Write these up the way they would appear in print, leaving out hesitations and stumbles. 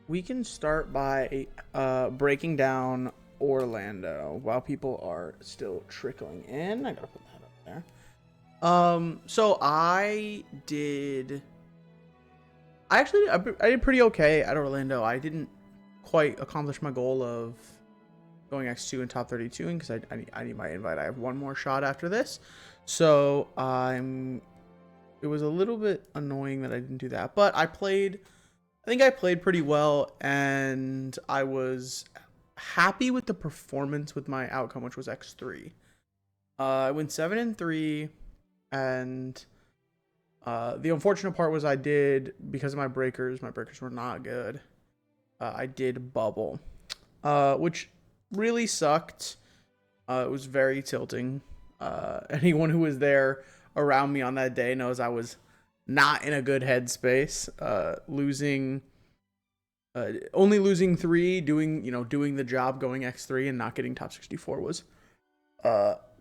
We can start by breaking down Orlando while people are still trickling in. I gotta put that up there. So I did pretty okay at Orlando. I didn't quite accomplish my goal of going X2 in top 32 because I need my invite. I have one more shot after this, so it was a little bit annoying that I didn't do that, but I think I played pretty well, and I was happy with the performance with my outcome, which was X3. I went 7-3, and the unfortunate part was I did, because of my breakers were not good. I did bubble, which really sucked. It was very tilting. Anyone who was there around me on that day knows I was not in a good headspace. Only losing three, doing the job, going X3 and not getting top 64 was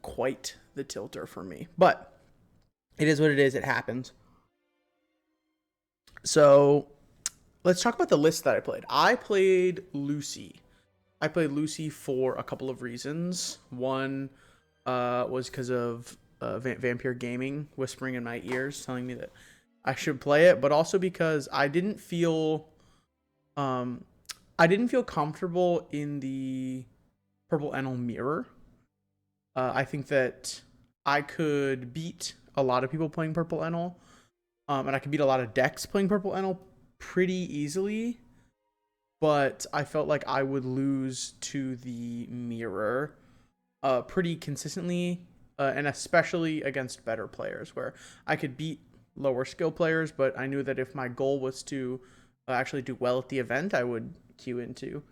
quite the tilter for me. But it is what it is. It happens. So let's talk about the list that I played. I played Lucy. I played Lucy for a couple of reasons. One was because of Vampire Gaming whispering in my ears, telling me that I should play it, but also because I didn't feel comfortable in the Purple Enel mirror. I think that I could beat a lot of people playing Purple Enel, and I could beat a lot of decks playing Purple Enel pretty easily, but I felt like I would lose to the mirror pretty consistently, and especially against better players, where I could beat lower skill players, but I knew that if my goal was to actually do well at the event, I would queue into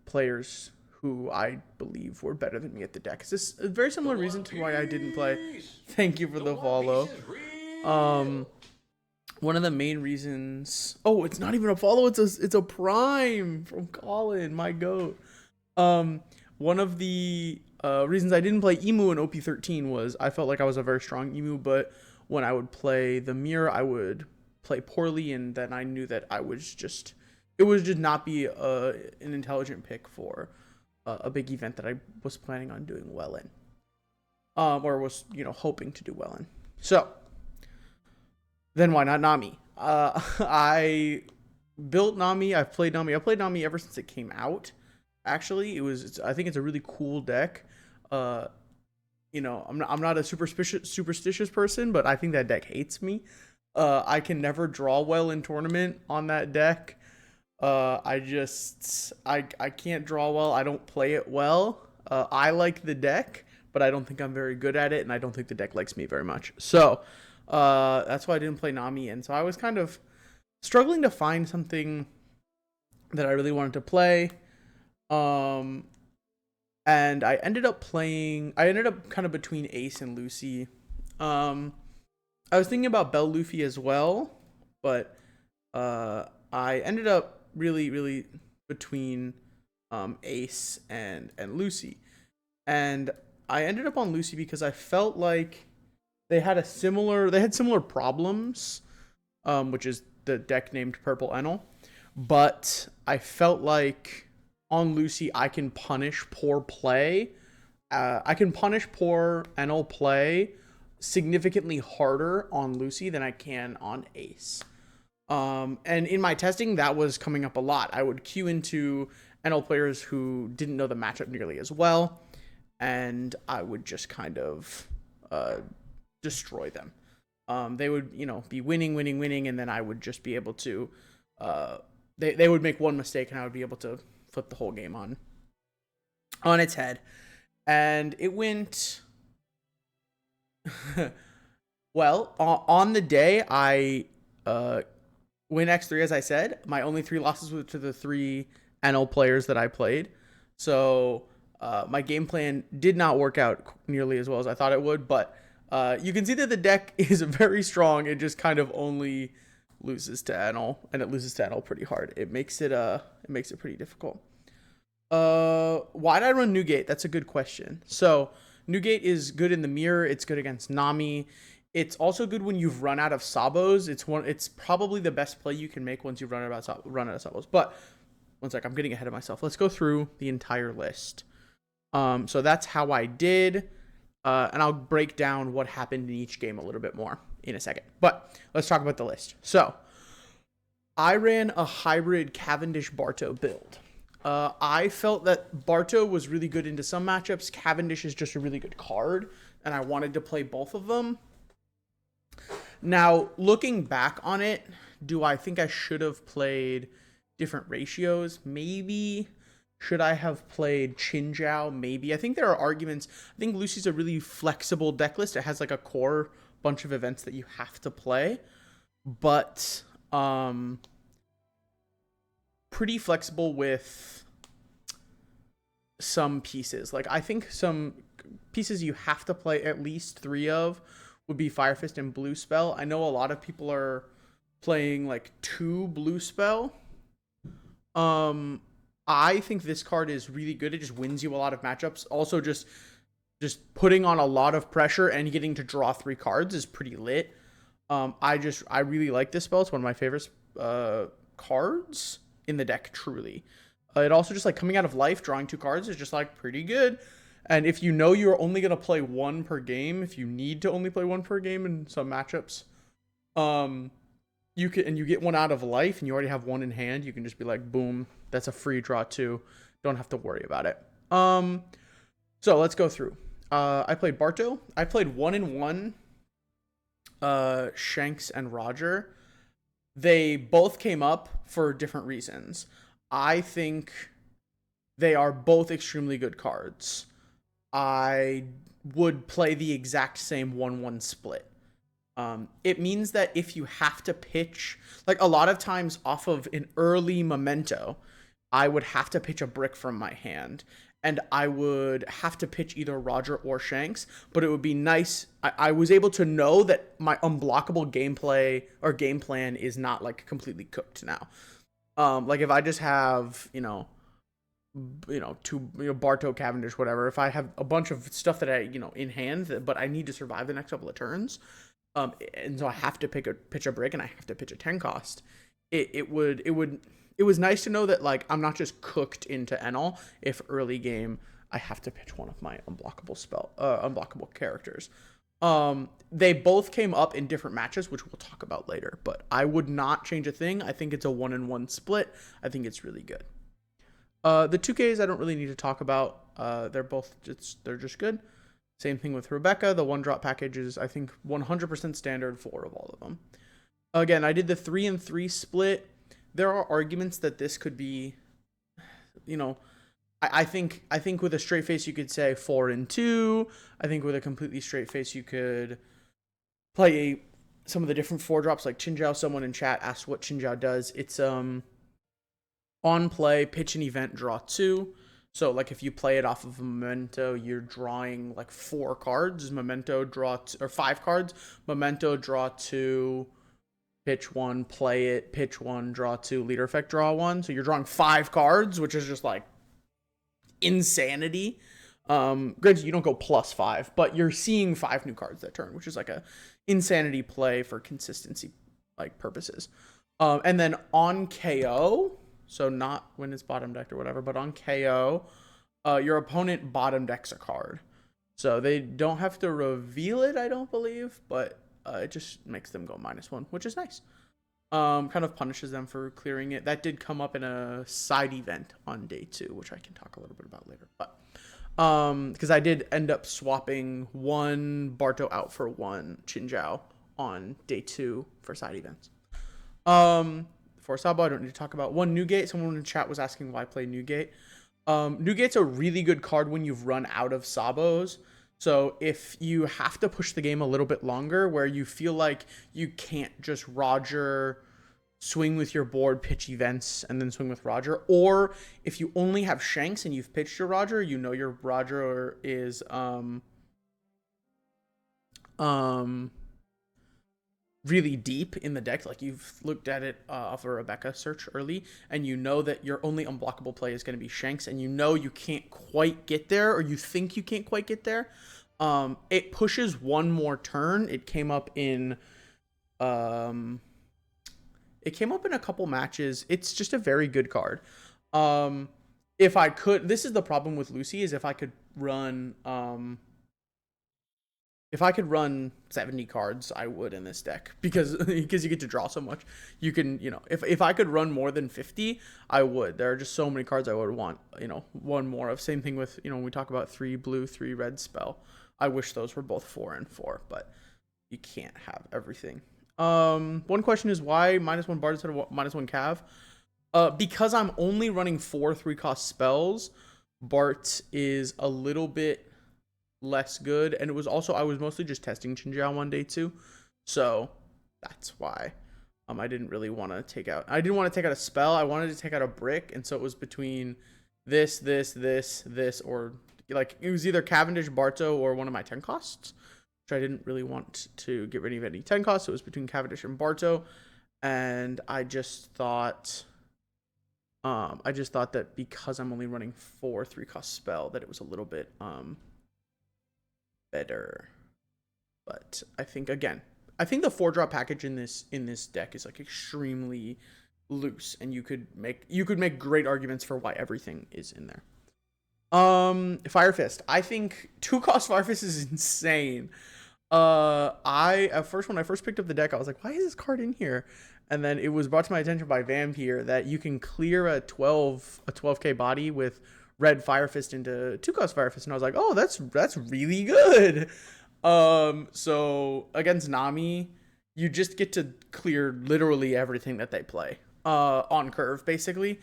players who I believe were better than me at the deck. This is a very similar reason to why I didn't play. Thank you for the follow. One of the main reasons. Oh, it's not even a follow. It's a prime from Colin, my goat. One of the reasons I didn't play Emu in OP13 was I felt like I was a very strong Emu, but when I would play the mirror, I would play poorly, and then I knew that it would just not be an intelligent pick for a big event that I was planning on doing well in, or was hoping to do well in. So then why not Nami? I built Nami. I've played Nami. I played Nami ever since it came out. Actually, I think it's a really cool deck. I'm not a superstitious person, but I think that deck hates me. I can never draw well in tournament on that deck. I can't draw well. I don't play it well. I like the deck, but I don't think I'm very good at it, and I don't think the deck likes me very much. So that's why I didn't play Nami, and so I was kind of struggling to find something that I really wanted to play. And I ended up kind of between Ace and Lucy. I was thinking about Belle Luffy as well, but I ended up really between Ace and Lucy. And I ended up on Lucy because I felt like they had similar problems, which is the deck named Purple Enel. But I felt like on Lucy I can punish poor play. I can punish poor Enel play significantly harder on Lucy than I can on Ace. And in my testing, that was coming up a lot. I would queue into Enel players who didn't know the matchup nearly as well, and I would just kind of destroy them. They would, be winning, and then I would just be able to. They would make one mistake, and I would be able to flip the whole game on its head, and it went. Well, on the day I win X3, as I said, my only 3 losses were to the 3 NL players that I played. So my game plan did not work out nearly as well as I thought it would, but you can see that the deck is very strong. It just kind of only loses to NL, and it loses to NL pretty hard. It makes it pretty difficult. Why did I run Newgate? That's a good question. So Newgate is good in the mirror. It's good against Nami. It's also good when you've run out of sabos. It's probably the best play you can make once you've run out of sabos. But one sec, I'm getting ahead of myself. Let's go through the entire list. So that's how I did. And I'll break down what happened in each game a little bit more in a second. But let's talk about the list. So I ran a hybrid Cavendish Barto build. I felt that Barto was really good into some matchups. Cavendish is just a really good card, and I wanted to play both of them. Now, looking back on it, do I think I should have played different ratios? Maybe. Should I have played Chinjiao? Maybe. I think there are arguments. I think Lucy's a really flexible deck list. It has like a core bunch of events that you have to play, but pretty flexible with some pieces. Like, I think some pieces you have to play at least 3 of would be Fire Fist and Blue Spell. I know a lot of people are playing like 2 Blue Spell. I think this card is really good. It just wins you a lot of matchups. Also, just putting on a lot of pressure and getting to draw 3 cards is pretty lit. I really like this spell. It's one of my favorite cards in the deck, truly. It also just like coming out of life, drawing 2 cards is just like pretty good. And if you know you're only going to play 1 per game, if you need to only play 1 per game in some matchups, you get 1 out of life and you already have 1 in hand, you can just be like, boom, that's a free draw 2. Don't have to worry about it. So let's go through. I played Barto. I played 1-1 Shanks and Roger. They both came up for different reasons. I think they are both extremely good cards. I would play the exact same 1-1 split. It means that if you have to pitch, like a lot of times off of an early memento, I would have to pitch a brick from my hand, and I would have to pitch either Roger or Shanks, but it would be nice. I was able to know that my unblockable gameplay or game plan is not like completely cooked now. Like if I just have, Barto, Cavendish, whatever, if I have a bunch of stuff that I, in hand, but I need to survive the next couple of turns, and so I have to pitch a brick and I have to pitch a 10 cost, it was nice to know that like I'm not just cooked into Enel if early game I have to pitch one of my unblockable characters. They both came up in different matches, which we'll talk about later, but I would not change a thing. I think it's a 1-1 split. I think it's really good. The 2Ks I don't really need to talk about. They're just good. Same thing with Rebecca. The 1-drop package is, I think, 100% standard for of all of them. Again, I did the 3-3 split. There are arguments that this could be, I think with a straight face you could say 4-2. I think with a completely straight face you could play some of the different 4-drops like Chinjiao. Someone in chat asked what Chinjiao does. It's on play, pitch an event, draw 2. So like if you play it off of a memento, you're drawing like 4 cards. Memento, draw or 5 cards. Memento, draw 2. Pitch 1, play it, pitch 1, draw 2, leader effect, draw 1. So you're drawing 5 cards, which is just like insanity. Granted, you don't go +5, but you're seeing 5 new cards that turn, which is like a insanity play for consistency like purposes. And then on KO, so not when it's bottom decked or whatever, but on KO, your opponent bottom decks a card. So they don't have to reveal it, I don't believe, but it just makes them go -1, which is nice. Kind of punishes them for clearing it. That did come up in a side event on day 2, which I can talk a little bit about later. But because I did end up swapping 1 Barto out for 1 Chinjiao on day 2 for side events. For Sabo, I don't need to talk about 1 Newgate. Someone in the chat was asking why play Newgate. Newgate's a really good card when you've run out of Sabos. So if you have to push the game a little bit longer where you feel like you can't just Roger, swing with your board, pitch events, and then swing with Roger, or if you only have Shanks and you've pitched your Roger, your Roger is really deep in the deck, like you've looked at it off a Rebecca search early, and you know that your only unblockable play is going to be Shanks, and you know you can't quite get there, or you think you can't quite get there, It pushes one more turn. It came up in um a couple matches. It's just a very good card. Um if I could, this is the problem with Lucy, is if I could run 70 cards, I would in this deck, because you get to draw so much. You can, if I could run more than 50, I would. There are just so many cards I would want, one more of. Same thing with, when we talk about 3 blue, 3 red spell. I wish those were both 4 and 4, but you can't have everything. One question is, why -1 Bard instead of -1 Cav? Because I'm only running 4 3-cost spells, Bart is a little bit less good, and it was also, I was mostly just testing Chinjiao one day too, so that's why I didn't really want to take out a spell. I wanted to take out a brick, and so it was between this, or like it was either Cavendish, Barto, or one of my 10 costs, which I didn't really want to get rid of any 10 costs. So it was between Cavendish and Barto, and I just thought that because I'm only running 4 3-cost spell, that it was a little bit better. But I think the 4-drop package in this deck is like extremely loose, and you could make great arguments for why everything is in there. Fire Fist. I think 2-cost Fire Fist is insane. When I first picked up the deck, I was like, why is this card in here? And then it was brought to my attention by Vampire that you can clear a 12k body with red Fire Fist into 2-cost Fire Fist, and I was like, oh, that's really good. So against Nami, you just get to clear literally everything that they play on curve, basically.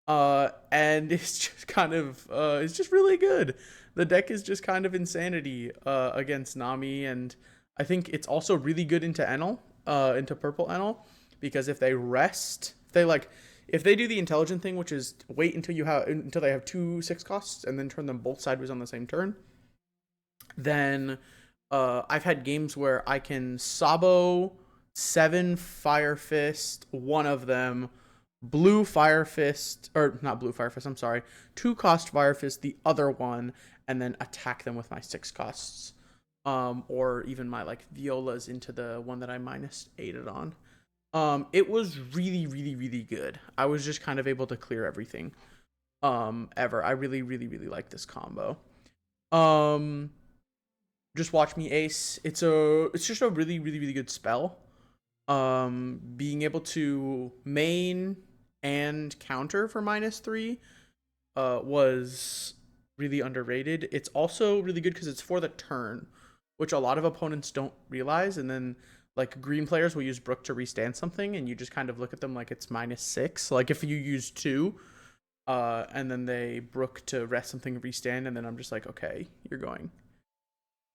And it's just it's just really good. The deck is just kind of insanity against Nami, and I think it's also really good into Enel, into purple Enel, because if they do the intelligent thing, which is wait until they have 2 6-costs and then turn them both sideways on the same turn, then I've had games where I can Sabo 7 Fire Fist, one of them, blue Fire Fist, or not blue Fire Fist, I'm sorry, 2-cost Fire Fist, the other one, and then attack them with my 6-costs. Or even my like Violas into the one that I -8'd on. It was really, really, really good. I was just kind of able to clear everything. Ever. I really, really, really like this combo. Just watch me ace. It's just a really, really, really good spell. Being able to main and counter for -3 was really underrated. It's also really good because it's for the turn, which a lot of opponents don't realize. And then like green players will use Brook to restand something, and you just kind of look at them like it's -6. Like if you use 2 and then they Brook to rest something, restand, and then I'm just like, okay, you're going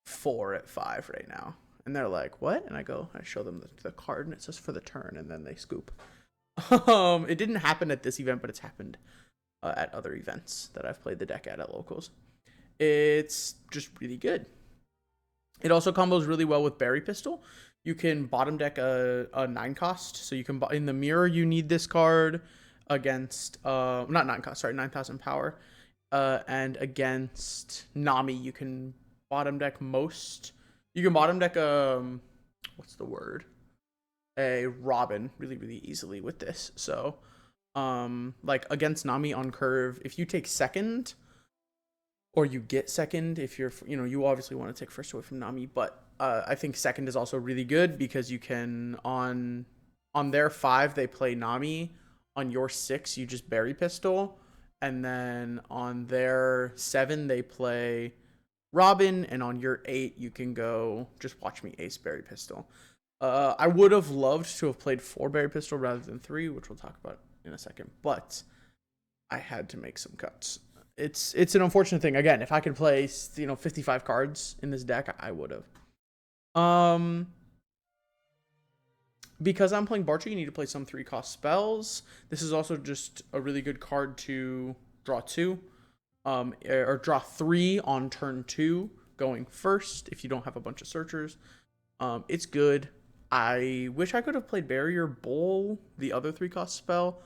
4 at 5 right now. And they're like, what? And I show them the card, and it says for the turn, and then they scoop. It didn't happen at this event, but it's happened at other events that I've played the deck at locals. It's just really good. It also combos really well with Berry Pistol. You can bottom deck a 9-cost, so you can in the mirror. You need this card against not 9-cost, sorry, 9,000 power, and against Nami you can bottom deck most. You can bottom deck what's the word? A Robin really, really easily with this. So like against Nami on curve, if you take second, or you get second, if you're, you obviously want to take first away from Nami, but I think second is also really good because you can on their 5 they play Nami, on your 6 you just Berry Pistol, and then on their 7 they play Robin, and on your 8 you can go just watch me ace Berry Pistol. I would have loved to have played 4 Berry Pistol rather than 3, which we'll talk about in a second, but I had to make some cuts. It's an unfortunate thing. Again, if I could play 55 cards in this deck, I would have. Because I'm playing Barchi, you need to play some 3-cost spells. This is also just a really good card to draw 2, or draw 3 on turn 2, going first if you don't have a bunch of searchers. It's good. I wish I could have played Barrier Bowl, the other 3-cost spell.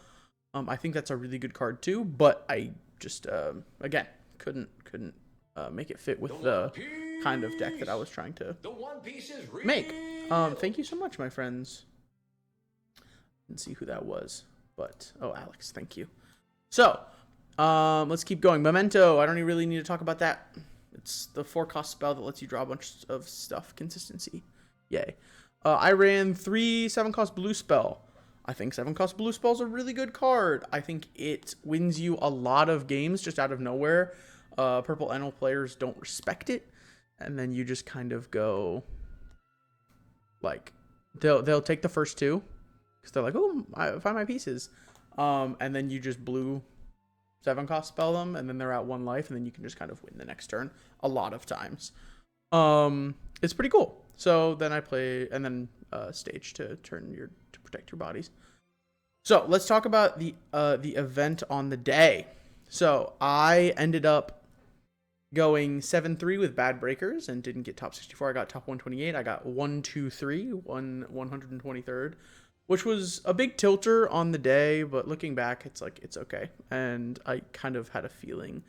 I think that's a really good card too, but I just again couldn't make it fit with the kind of deck that I was trying to make. Thank you so much, my friends. Didn't see who that was, but oh, Alex, thank you. So, let's keep going. Memento, I don't even really need to talk about that. It's the 4-cost spell that lets you draw a bunch of stuff. Consistency. Yay. I ran 3 7-cost blue spell. I think 7-cost blue spell is a really good card. I think it wins you a lot of games just out of nowhere. Purple Enel players don't respect it. And then you just kind of go, like, they'll take the first 2. Because they're like, oh, I find my pieces. And then you just blue 7-cost spell them. And then they're at 1 life. And then you can just kind of win the next turn a lot of times. It's pretty cool. So then I play, and then stage to protect your bodies. So let's talk about the event on the day. So I ended up going 7-3 with bad breakers and didn't get top 64. I got top 128. I got 123, 123rd, which was a big tilter on the day. But looking back, it's like, it's okay. And I kind of had a feeling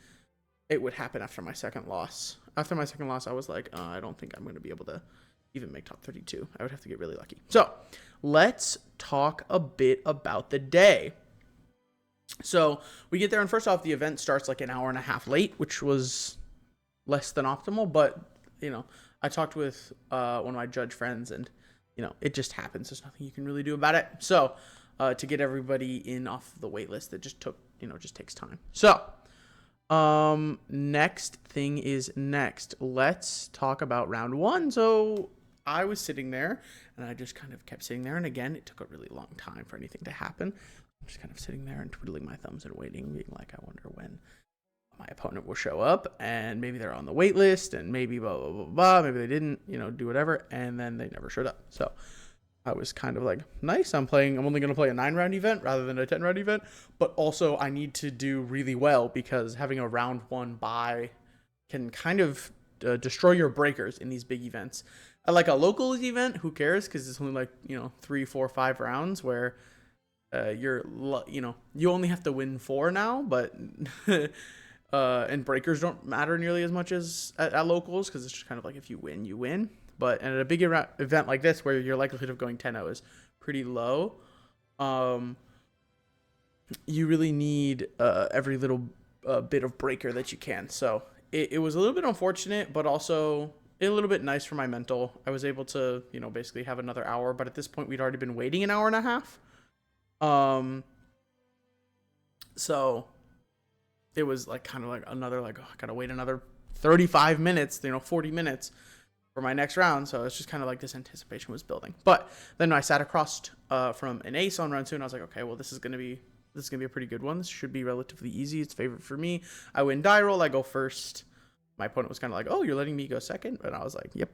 it would happen after my second loss. After my second loss, I was like, I don't think I'm going to be able to even make top 32. I would have to get really lucky. So let's talk a bit about the day. So we get there, and first off, the event starts like an hour and a half late, which was less than optimal. But, you know, I talked with one of my judge friends, and, you know, it just happens. There's nothing you can really do about it. So to get everybody in off the wait list, that just took, you know, just takes time. So next thing is next. Let's talk about round 1. So I was sitting there, and I just kind of kept sitting there. And again, it took a really long time for anything to happen. I'm just kind of sitting there and twiddling my thumbs and waiting, being like, I wonder when my opponent will show up, and maybe they're on the wait list, and maybe blah, blah, blah, blah. Maybe they didn't, you know, do whatever. And then they never showed up. So I was kind of like, nice. I'm only going to play a 9-round event rather than a 10-round event. But also I need to do really well, because having a round 1 bye can kind of destroy your breakers in these big events. Like a locals event, who cares? Because it's only like, you know, 3, 4, 5 rounds where you only have to win 4 now, but and breakers don't matter nearly as much as at locals, because it's just kind of like if you win, you win. But at a big event like this, where your likelihood of going 10-0 is pretty low, you really need every little bit of breaker that you can. So it was a little bit unfortunate, but also a little bit nice for my mental. I was able to, you know, basically have another hour, but at this point we'd already been waiting an hour and a half. So it was like kind of like another, like, oh, I gotta wait another 35 minutes, you know, 40 minutes for my next round. So it's just kind of like this anticipation was building. But then I sat across from an ace on round 2, and I was like, okay, well, this is gonna be a pretty good one. This should be relatively easy. It's favorite for me. I win die roll. I go first. My opponent was kind of like, oh, you're letting me go second? And I was like, yep.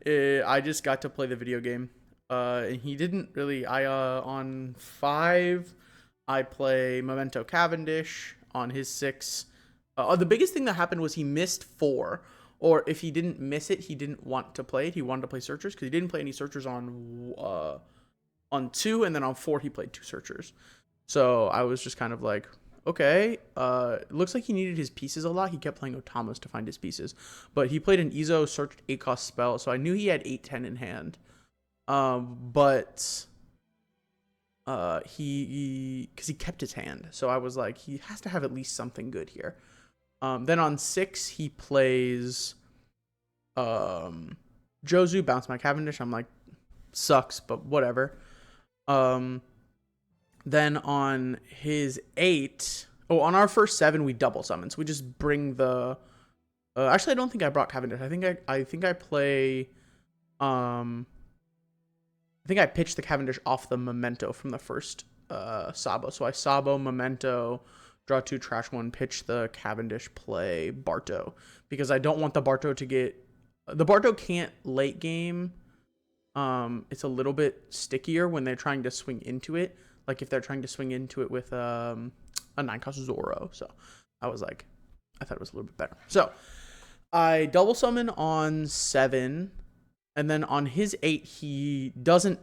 I just got to play the video game. And he didn't really. On 5, I play Memento Cavendish. On his 6, the biggest thing that happened was he missed 4. Or if he didn't miss it, he didn't want to play it. He wanted to play Searchers, because he didn't play any Searchers on 2, and then on 4 he played 2 Searchers. So I was just kind of like, okay, it looks like he needed his pieces a lot. He kept playing Otamas to find his pieces. But he played an Izo searched 8-cost spell, so I knew he had 8-10 in hand. But because he kept his hand. So I was like, he has to have at least something good here. Then on 6, he plays Jozu, bounce my Cavendish. I'm like, sucks, but whatever. Then on his 8, on our first 7, we double summon. So we just bring the. Actually, I don't think I brought Cavendish. I think I play. I think I pitched the Cavendish off the Memento from the first Sabo. So I Sabo Memento, draw 2, trash 1, pitch the Cavendish, play Barto, because I don't want the Barto to get. The Barto can't late game. It's a little bit stickier when they're trying to swing into it. Like if they're trying to swing into it with a 9-cost Zoro. So I was like, I thought it was a little bit better. So I double summon on 7, and then on his 8, he doesn't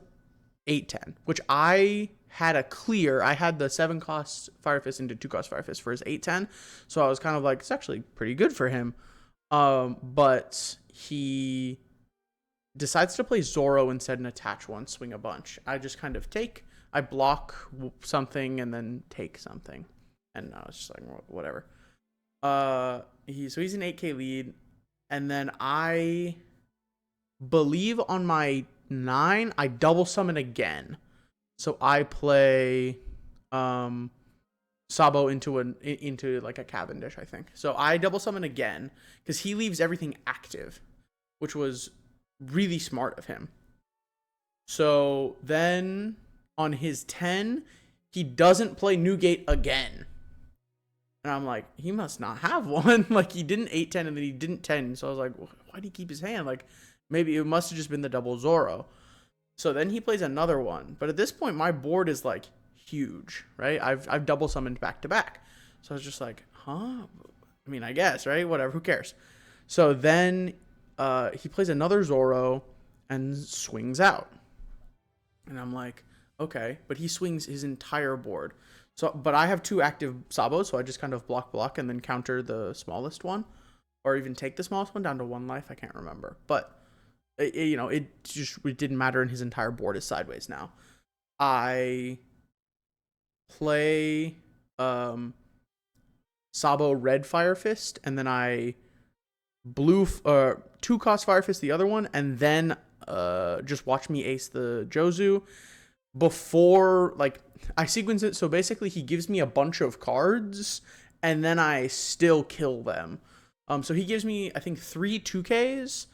8-10, which I had a clear. I had the 7-cost Fire Fist into 2-cost Fire Fist for his 8-10. So I was kind of like, it's actually pretty good for him. But he decides to play Zoro instead and attach one, swing a bunch. I just kind of I block something and then take something. And I was just like, whatever. He's an 8K lead. And then I believe on my 9, I double summon again. So I play Sabo into like a Cavendish, I think. So I double summon again because he leaves everything active, which was really smart of him. So then on his 10, he doesn't play Newgate again. And I'm like, he must not have one. Like, he didn't 8-10 and then he didn't 10. So I was like, why did he keep his hand? Like, maybe it must have just been the double Zoro. So then he plays another one. But at this point, my board is like huge, right? I've double summoned back to back. So I was just like, huh? I mean, I guess, right? Whatever, who cares? So then he plays another Zoro and swings out. And I'm like, okay, but he swings his entire board. So, but I have 2 active Sabos, so I just kind of block and then counter the smallest one, or even take the smallest one down to 1 life. I can't remember, but it didn't matter, and his entire board is sideways now. I play Sabo red Fire Fist, and then I blue 2-cost Fire Fist the other one, and then just watch me ace the Jozu before, like, I sequence it. So basically he gives me a bunch of cards and then I still kill them. So he gives me, I think, 3 2Ks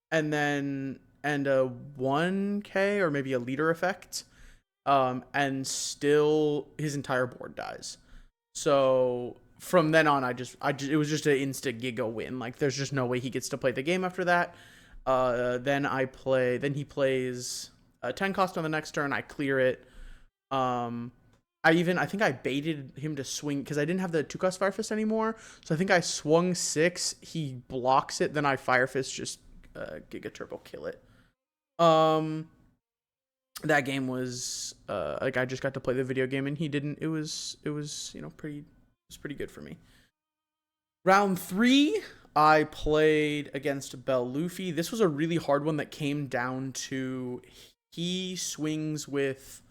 and a 1K or maybe a leader effect. And still his entire board dies. So from then on, it was just an instant Giga win. Like, there's just no way he gets to play the game after that. Then he plays a 10 cost on the next turn. I clear it. I think I baited him to swing because I didn't have the 2-cost Fire Fist anymore. So I think I swung 6. He blocks it. Then I Fire Fist, just Giga Turbo kill it. That game was like, I just got to play the video game and he didn't. It was pretty good for me. Round 3, I played against Bell-Luffy. This was a really hard one that came down to he swings with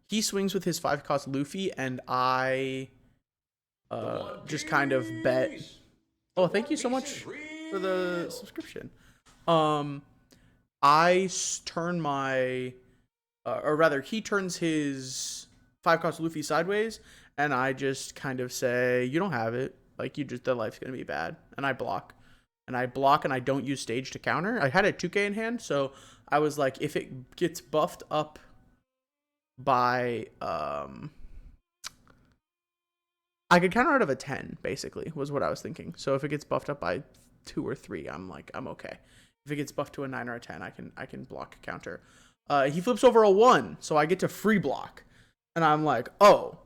his 5-cost Luffy, and I just kind of bet. Oh, thank you so much for the subscription. I turn my, or rather, he turns his 5-cost Luffy sideways, and I just kind of say, you don't have it. Like, the life's gonna be bad, and I block. And I don't use stage to counter. I had a 2K in hand, so I was like, if it gets buffed up by I could counter out of a 10, basically, was what I was thinking. So if it gets buffed up by 2 or 3, I'm okay. If it gets buffed to a 9 or a 10, I can block a counter. He flips over a 1, so I get to free block. And I'm like, oh,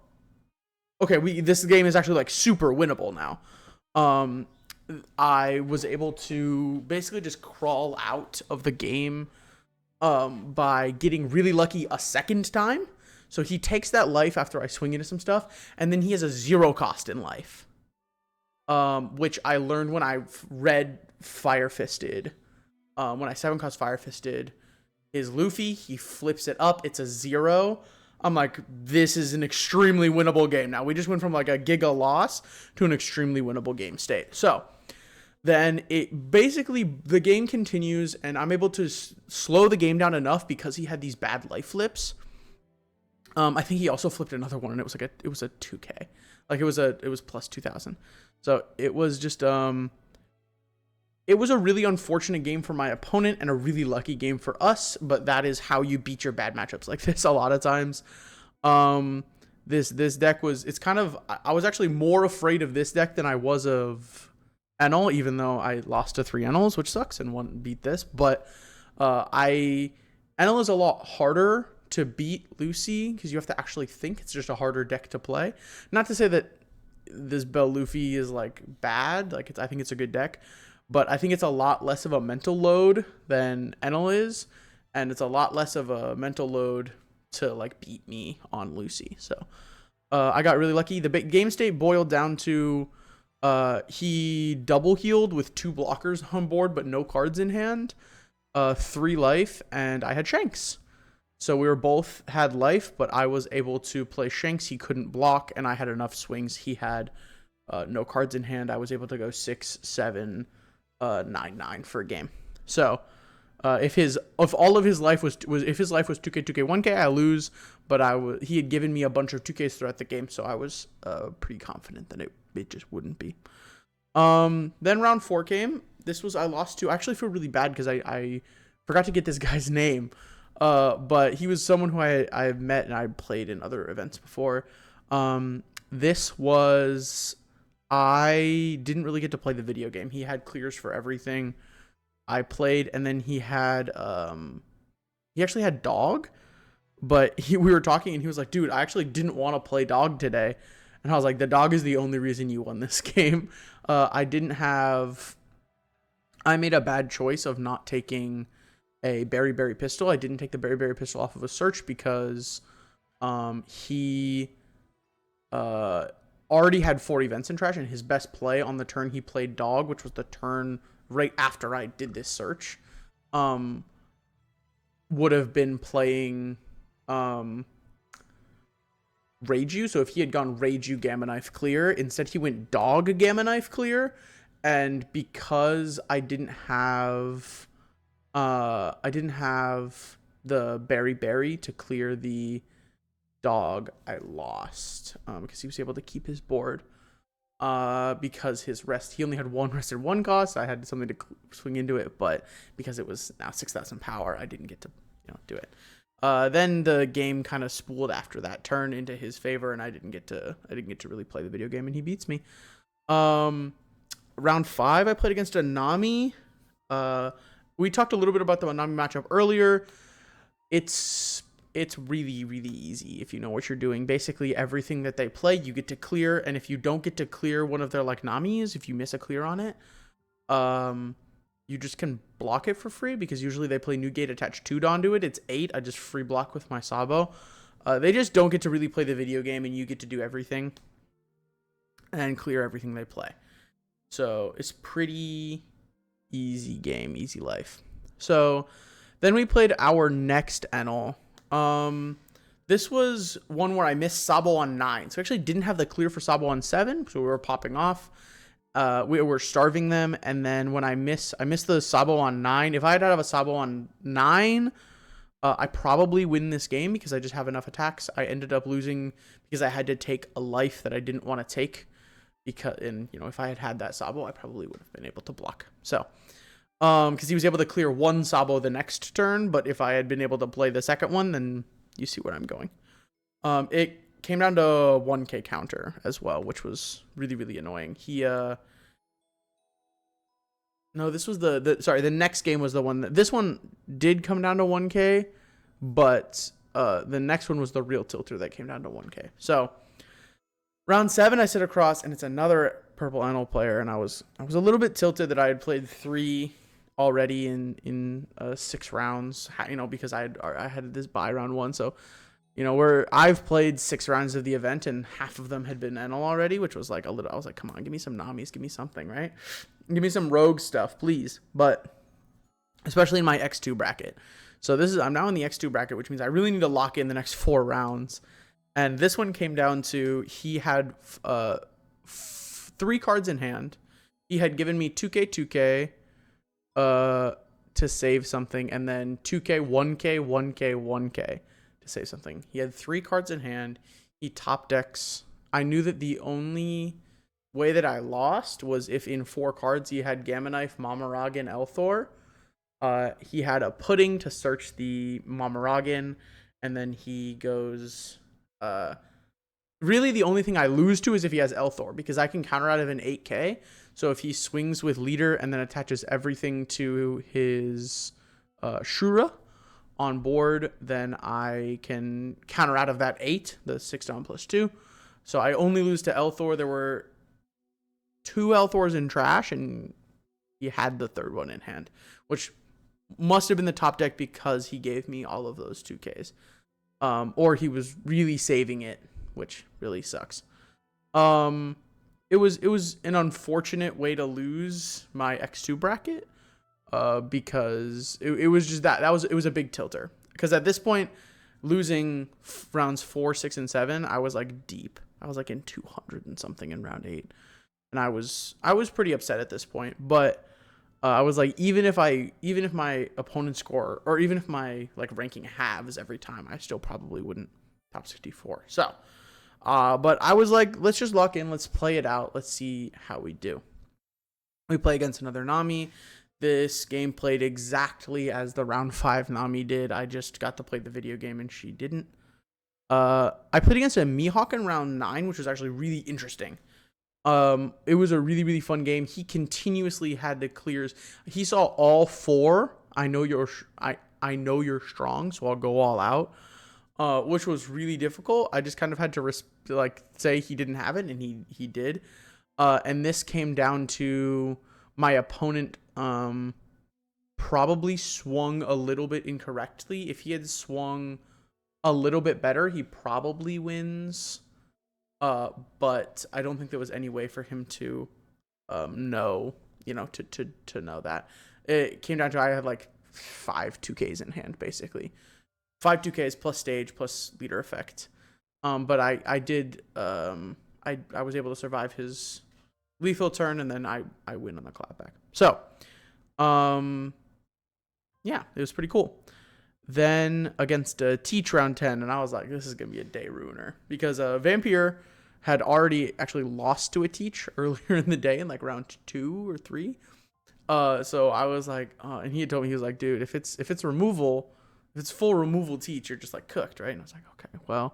okay, this game is actually like super winnable now. I was able to basically just crawl out of the game by getting really lucky a second time. So he takes that life after I swing into some stuff, and then he has a 0 cost in life, which I learned when I read Fire Fisted. When I 7-cost Fire Fisted his Luffy, he flips it up. It's a 0. I'm like, this is an extremely winnable game. Now, we just went from like a giga loss to an extremely winnable game state. So then the game continues, and I'm able to slow the game down enough because he had these bad life flips. I think he also flipped another one, and it was a 2K. Like, it was plus 2,000. So it was just it was a really unfortunate game for my opponent and a really lucky game for us, but that is how you beat your bad matchups like this a lot of times. This deck I was actually more afraid of this deck than I was of Enel, even though I lost to 3 Enels, which sucks, and 1 beat this. But Enel is a lot harder to beat Lucy because you have to actually think. It's just a harder deck to play. Not to say that this Bell-Luffy is like bad. Like, I think it's a good deck. But I think it's a lot less of a mental load than Enel is, and it's a lot less of a mental load to like beat me on Lucy. So I got really lucky. The big game state boiled down to He double healed with 2 blockers on board, but no cards in hand. 3 life, and I had Shanks. So we were both had life, but I was able to play Shanks. He couldn't block, and I had enough swings. He had no cards in hand. I was able to go 6, 7, 9, 9 for a game. So if all of his life was if his life was 2K 2K 1K, I lose. But he had given me a bunch of 2Ks throughout the game, so I was pretty confident that it just wouldn't be. Then round 4 came. This was I lost to. I actually feel really bad because I forgot to get this guy's name. But he was someone who I've met and I played in other events before. This was I didn't really get to play the video game. He had clears for everything. I played, and then he actually had dog, but we were talking and he was like, dude, I actually didn't want to play dog today. And I was like, the dog is the only reason you won this game. I made a bad choice of not taking a berry pistol. I didn't take the berry pistol off of a search because he already had 4 events in trash, and his best play on the turn he played dog, which was the turn right after I did this search, would have been playing Reiju. So if he had gone Reiju Gamma Knife clear, instead he went dog Gamma Knife clear, and because I didn't have the berry to clear the dog, I lost because he was able to keep his board because he only had 1 rest and 1 cost. I had something to swing into it, but because it was now 6,000 power, I didn't get to do it. Then the game kind of spooled after that turn into his favor, and I didn't get to really play the video game, and he beats me. Round 5, I played against a Nami. We talked a little bit about the Nami matchup earlier. It's really, really easy if you know what you're doing. Basically, everything that they play, you get to clear, and if you don't get to clear one of their like Namis, if you miss a clear on it, you just can block it for free, because usually they play Newgate attach 2 onto it. It's 8. I just free block with my Sabo. They just don't get to really play the video game, and you get to do everything and clear everything they play. So it's pretty easy game, easy life. So then we played our next Enel. This was one where I missed Sabo on 9. So I actually didn't have the clear for Sabo on 7, so we were popping off. We were starving them, and then when I missed the Sabo on 9. If I had a Sabo on 9, I probably win this game because I just have enough attacks. I ended up losing because I had to take a life that I didn't want to take, because if I had that Sabo, I probably would have been able to block. So because he was able to clear 1 Sabo the next turn, but if I had been able to play the second one, then you see where I'm going. It came down to 1K counter as well, which was really, really annoying. No, this was the next game was the one this one did come down to 1K, but the next one was the real tilter that came down to 1K. So round 7, I sit across, and it's another purple Enel player, and I was a little bit tilted that I had played 3 already in 6 rounds, because I had this buy round 1. So where I've played 6 rounds of the event, and half of them had been Enel already, which was like a little. I was like, come on, give me some Namis, give me something, right? Give me some rogue stuff, please. But especially in my X2 bracket. So I'm now in the X2 bracket, which means I really need to lock in the next 4 rounds. And this one came down to, he had 3 cards in hand. He had given me 2K to save something, and then 2K 1K 1K 1K to save something. He had 3 cards in hand. He top decks. I knew that the only way that I lost was if in 4 cards he had Gamma Knife, Mamaragan, Elthor. He had a Pudding to search the Mamaragan, and then he goes. Really, the only thing I lose to is if he has Elthor, because I can counter out of an 8K. So if he swings with Leader and then attaches everything to his Shura on board, then I can counter out of that 8, the 6 down plus 2. So I only lose to Elthor. There were 2 Elthors in trash, and he had the 3rd one in hand, which must have been the top deck because he gave me all of those 2Ks. Or he was really saving it, which really sucks. it was an unfortunate way to lose my X2 bracket, because it was just it was a big tilter, because at this point, losing rounds 4, 6, and 7, I was like deep. I was like in 200 and something in round 8, and I was pretty upset at this point. But I was like, even if my opponent score, or even if my like ranking halves every time, I still probably wouldn't top 64. So, but I was like, let's just lock in, let's play it out, let's see how we do. We play against another Nami. This game played exactly as the round 5 Nami did. I just got to play the video game and she didn't. I played against a Mihawk in round 9, which was actually really interesting. It was a really, really fun game. He continuously had the clears. He saw all 4. I know you're strong, so I'll go all out. Which was really difficult. I just kind of had to say he didn't have it, and he did. And this came down to my opponent probably swung a little bit incorrectly. If he had swung a little bit better, he probably wins. But I don't think there was any way for him to know, to know that. It came down to I had like 5 2Ks in hand, basically. 5 2Ks plus stage plus leader effect. But I did I was able to survive his lethal turn, and then I win on the clapback. So, yeah, it was pretty cool. Then against Teach round 10, and I was like, this is going to be a day ruiner, because Vampire had already actually lost to a Teach earlier in the day in like round 2 or 3. So I was like, and he had told me, he was like, dude, if it's removal, if it's full removal Teach, you're just like cooked, right? And I was like, okay, well.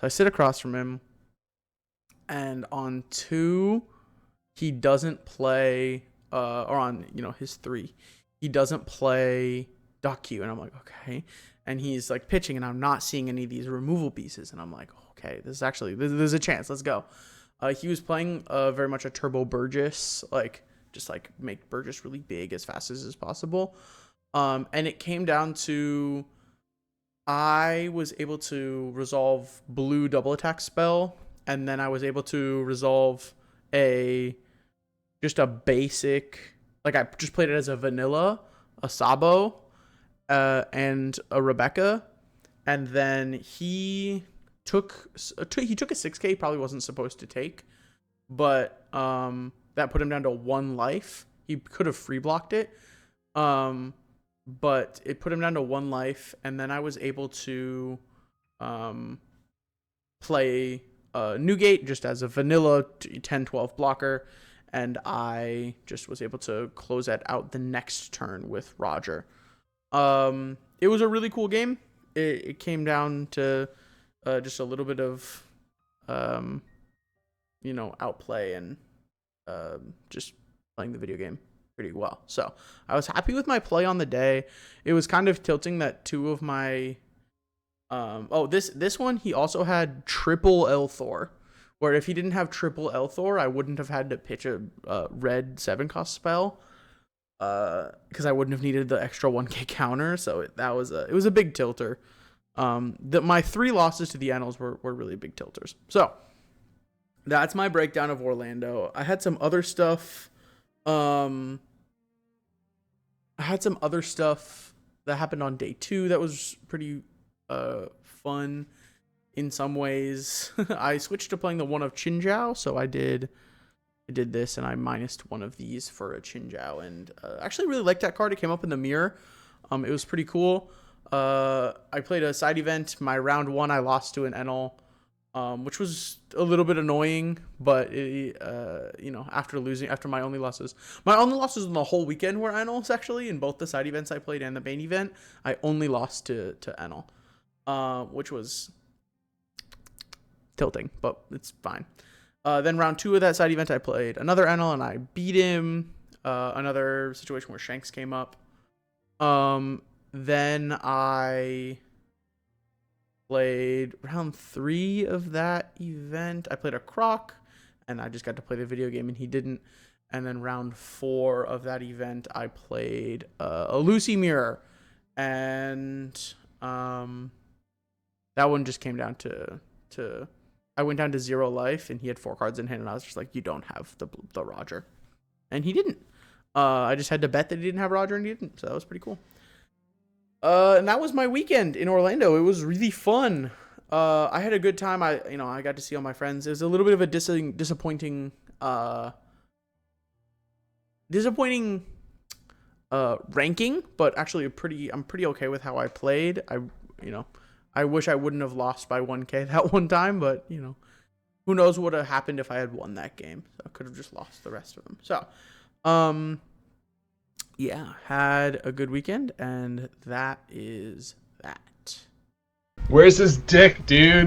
So I sit across from him, and on 2, he doesn't play, or on, his 3, he doesn't play Dock and I'm like, okay. And he's like pitching, and I'm not seeing any of these removal pieces, and I'm like, okay, there's a chance, let's go. He was playing very much a Turbo Burgess, like just like make Burgess really big as fast as possible. And it came down to, I was able to resolve blue double attack spell, and then I was able to resolve just a basic, like I just played it as a vanilla, a Sabo, and a Rebecca, and then he took a 6K he probably wasn't supposed to take, but that put him down to 1 life. He could have free blocked it, but it put him down to 1 life, and then I was able to play Newgate just as a vanilla 10-12 blocker, and I just was able to close that out the next turn with Roger. It was a really cool game. It came down to just a little bit of outplay and just playing the video game pretty well. So I was happy with my play on the day. It was kind of tilting that 2 of my this one, he also had triple Elthor, where if he didn't have triple Elthor, I wouldn't have had to pitch a red 7-cost spell, because I wouldn't have needed the extra 1K counter. So it was a big tilter. My 3 losses to the Annals were really big tilters. So that's my breakdown of Orlando. I had some other stuff. I had some other stuff that happened on day 2 that was pretty fun in some ways. I switched to playing the one of Chinjiao, so I did this, and I minused 1 of these for a Chinjiao, and actually really liked that card. It came up in the mirror. It was pretty cool. I played a side event. My round 1, I lost to an Enel, which was a little bit annoying, but after my only losses in the whole weekend were Enels, actually, in both the side events I played and the main event. I only lost to Enel, which was tilting, but it's fine. Then round 2 of that side event, I played another Enel, and I beat him. Another situation where Shanks came up. Then I played round 3 of that event. I played a Croc, and I just got to play the video game, and he didn't. And then round 4 of that event, I played a Lucy Mirror, and that one just came down to I went down to 0 life, and he had 4 cards in hand, and I was just like, you don't have the Roger. And he didn't. I just had to bet that he didn't have Roger, and he didn't, so that was pretty cool. And that was my weekend in Orlando. It was really fun. I had a good time. I got to see all my friends. It was a little bit of a disappointing ranking, but actually I'm pretty okay with how I played. I wish I wouldn't have lost by 1K that one time, but who knows what would have happened if I had won that game. So I could have just lost the rest of them. So, yeah, had a good weekend, and that is that. Where's his dick, dude?